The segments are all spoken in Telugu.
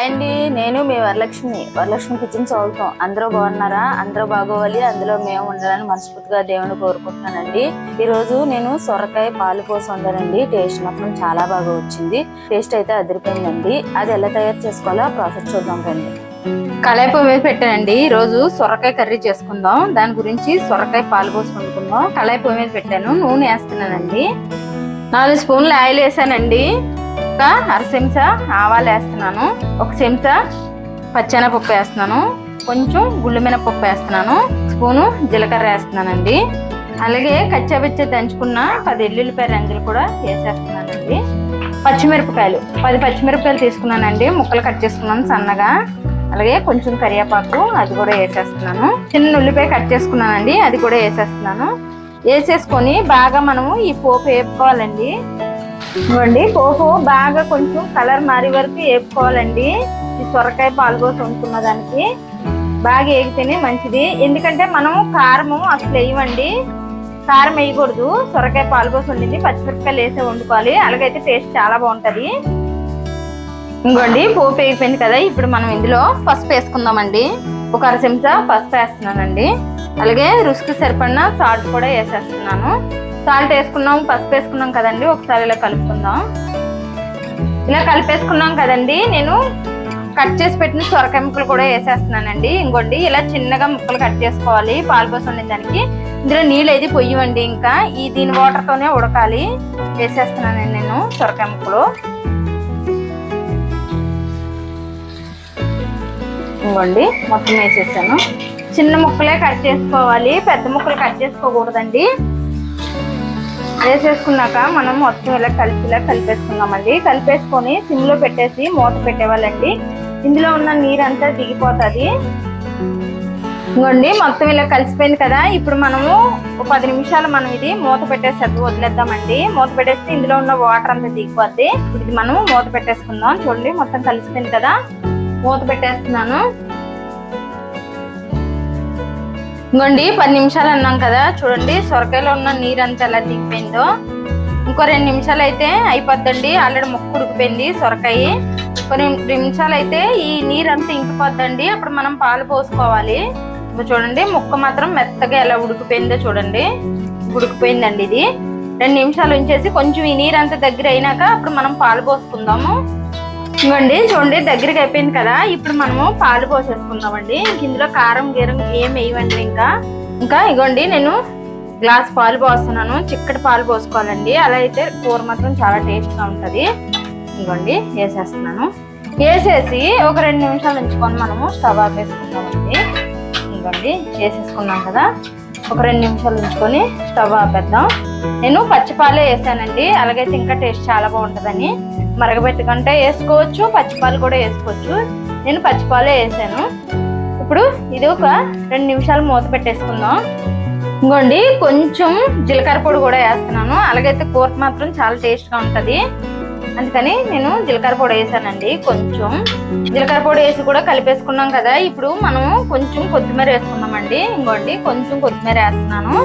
హాయ్ అండి, నేను మీ వరలక్ష్మి కిచెన్ చదువుతాం. అందరూ బాగున్నారా? అందరూ బాగోవాలి, అందులో మేము ఉండాలని మనస్ఫూర్తిగా దేవుని కోరుకుంటున్నానండి. ఈ రోజు నేను సొరకాయ పాలు పోసి వండానండి. టేస్ట్ మాత్రం చాలా బాగా వచ్చింది. టేస్ట్ అయితే అదిరిపోయిందండి. అది ఎలా తయారు చేసుకోవాలో ప్రాసెస్ చూద్దాం రండి. కళాయి పొయ్యి మీద పెట్టానండి. ఈ రోజు సొరకాయ కర్రీ చేసుకుందాం. దాని గురించి సొరకాయ పాలు పోసి వండుకుందాం. కళాయి పొయ్యి మీద పెట్టాను, నూనె వేస్తున్నానండి. 4 స్పూన్లు ఆయిల్ వేసానండి. ఒక అర చెంచా ఆవాలు వేస్తున్నాను, 1 చెంచా పచ్చెనపప్పు వేస్తున్నాను, కొంచెం గుళ్ళు మినపప్పు వేస్తున్నాను, స్పూను జీలకర్ర వేస్తున్నానండి. అలాగే కచ్చాపిచ్చా దంచుకున్న 10 ఎల్లుల్లిపాయ రంగులు కూడా వేసేస్తున్నానండి. పచ్చిమిరపకాయలు 10 పచ్చిమిరపకాయలు తీసుకున్నానండి, ముక్కలు కట్ చేసుకున్నాను సన్నగా. అలాగే కొంచెం కరివేపాకు, అది కూడా వేసేస్తున్నాను. చిన్న ఉల్లిపాయ కట్ చేసుకున్నానండి, అది కూడా వేసేస్తున్నాను. వేసేసుకొని బాగా మనము ఈ పోపు వేపుకోవాలండి. ఇవ్వండి, పోపు బాగా కొంచెం కలర్ మారే వరకు వేపుకోవాలండి. ఈ సొరకాయ పాలు పోసి వండుకున్న దానికి బాగా వేగితేనే మంచిది. ఎందుకంటే మనం కారము అసలు వేయమండి, కారం వేయకూడదు. సొరకాయ పాలు పోసి వండింది పచ్చిమిరపకాయలు వేసే వండుకోవాలి, అలాగైతే టేస్ట్ చాలా బాగుంటది. ఇంకోండి, పోపు వేగిపోయింది కదా. ఇప్పుడు మనం ఇందులో పసుపు వేసుకుందామండి. ఒక అర చెంచా పసుపు వేస్తున్నానండి. అలాగే రుచికి సరిపడిన సాల్ట్ కూడా వేసేస్తున్నాను. సాల్ట్ వేసుకున్నాం, పసుపు వేసుకున్నాం కదండి. ఒకసారి ఇలా కలుపుకుందాం. ఇలా కలిపేసుకున్నాం కదండి. నేను కట్ చేసి పెట్టిన సొరకాయ ముక్కలు కూడా వేసేస్తున్నానండి. ఇంకోండి, ఇలా చిన్నగా ముక్కలు కట్ చేసుకోవాలి పాలు పోసి వండిన దానికి. ఇందులో నీళ్ళు అయితే పొయ్యవండి, ఇంకా దీని వాటర్ తోనే ఉడకాలి. వేసేస్తున్నానండి నేను సొరకాయ ముక్కలు. ఇంకోండి, మొత్తం వేసేసాను. చిన్న ముక్కలే కట్ చేసుకోవాలి, పెద్ద ముక్కలు కట్ చేసుకోకూడదండి. వేసేసుకున్నాక మనం మొత్తం ఇలా కలిపేసుకున్నామండి. కలిపేసుకొని సిమ్ లో పెట్టేసి మూత పెట్టేవాళ్ళండి. ఇందులో ఉన్న నీరంతా దిగిపోతుంది. ఇంకోండి, మొత్తం ఇలా కలిసిపోయింది కదా. ఇప్పుడు మనము ఒక 10 నిమిషాలు మనం ఇది మూత పెట్టేసి వదిలేద్దామండి. మూత పెట్టేస్తే ఇందులో ఉన్న వాటర్ అంతా దిగిపోద్ది. ఇప్పుడు ఇది మనం మూత పెట్టేసుకుందాం. చూడండి, మొత్తం కలిసిపోయింది కదా. మూత పెట్టేస్తున్నాను. ఇంకోండి, 10 నిమిషాలు అన్నాం కదా. చూడండి, సొరకాయలో ఉన్న నీరు అంతా ఎలా దిగిపోయిందో. ఇంకో 2 నిమిషాలు అయితే అయిపోద్దండి. ఆల్రెడీ ముక్క ఉడికిపోయింది సొరకాయ. కొన్ని నిమిషాలు అయితే ఈ నీరు అంతా ఇంకిపోద్దండి. అప్పుడు మనం పాలు పోసుకోవాలి. ఇప్పుడు చూడండి, ముక్క మాత్రం మెత్తగా ఎలా ఉడికిపోయిందో చూడండి. ఉడికిపోయిందండి. ఇది 2 నిమిషాలు ఉంచేసి కొంచెం ఈ నీరు అంతా దగ్గర అయినాక అప్పుడు మనం పాలు పోసుకుందాము. ఇంకోండి, చూడండి, దగ్గరికి అయిపోయింది కదా. ఇప్పుడు మనము పాలు పోసేసుకుందామండి. ఇందులో కారం గీరం ఏం వేయవండి. ఇంకా ఇగోండి, నేను గ్లాస్ పాలు పోస్తున్నాను. చిక్కటి పాలు పోసుకోవాలండి, అలా అయితే కూర మాత్రం చాలా టేస్ట్గా ఉంటుంది. ఇంకోండి, వేసేస్తున్నాను. వేసేసి ఒక 2 నిమిషాలు ఉంచుకొని మనము స్టవ్ ఆపేసుకుందామండి. ఇంకోండి, వేసేసుకున్నాం కదా. ఒక 2 నిమిషాలు ఉంచుకొని స్టవ్ ఆపేద్దాం. నేను పచ్చిపాలే వేసానండి, అలాగైతే ఇంకా టేస్ట్ చాలా బాగుంటుందని. మరగబెట్టుకుంటే వేసుకోవచ్చు, పచ్చిపాలు కూడా వేసుకోవచ్చు. నేను పచ్చిపాలే వేసాను. ఇప్పుడు ఇది ఒక 2 నిమిషాలు మూత పెట్టేసుకుందాం. ఇంకోండి, కొంచెం జీలకర్ర పొడి కూడా వేస్తున్నాను. అలాగైతే కూర మాత్రం చాలా టేస్ట్గా ఉంటుంది. అందుకని నేను జీలకర్ర పొడి వేసానండి. కొంచెం జీలకర్ర పొడి వేసి కూడా కలిపేసుకున్నాం కదా. ఇప్పుడు మనం కొంచెం కొత్తిమీర వేసుకుందామండి. ఇంకోండి, కొంచెం కొత్తిమీర వేస్తున్నాను.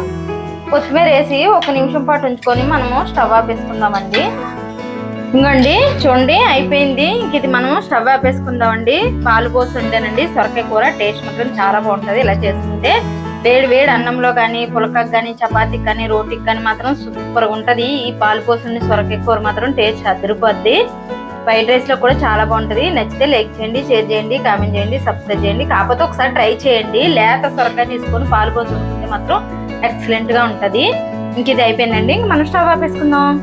కొత్తిమీర వేసి 1 నిమిషం పాటు ఉంచుకొని మనము స్టవ్ ఆపేసుకుందామండి. ఇంకోండి, చూడండి, అయిపోయింది. ఇది మనం స్టవ్ ఆపేసుకుందామండి. పాలు పోసి వండానండి సొరకాయ కూర. టేస్ట్ మాత్రం చాలా బాగుంటుంది ఇలా చేసుకుంటే. వేడి అన్నంలో కానీ, పులకకు కానీ, చపాతీకి కానీ, రోటీకి కానీ మాత్రం సూపర్గా ఉంటుంది. ఈ పాలు పోసి వండిన సొరకాయ కూర మాత్రం టేస్ట్ అదిరిపోద్ది. ఫ్రైడ్ రైస్ లో కూడా చాలా బాగుంటుంది. నచ్చితే లైక్ చేయండి, షేర్ చేయండి, కామెంట్ చేయండి, సబ్స్క్రైబ్ చేయండి. కాకపోతే ఒకసారి ట్రై చేయండి. లేత సొరకాయ తీసుకొని పాలు పోసి వండుకుంటే మాత్రం ఎక్సలెంట్ గా ఉంటుంది. ఇంక ఇది అయిపోయిందండి. ఇంక మనం స్టవ్ ఆపేసుకుందాం.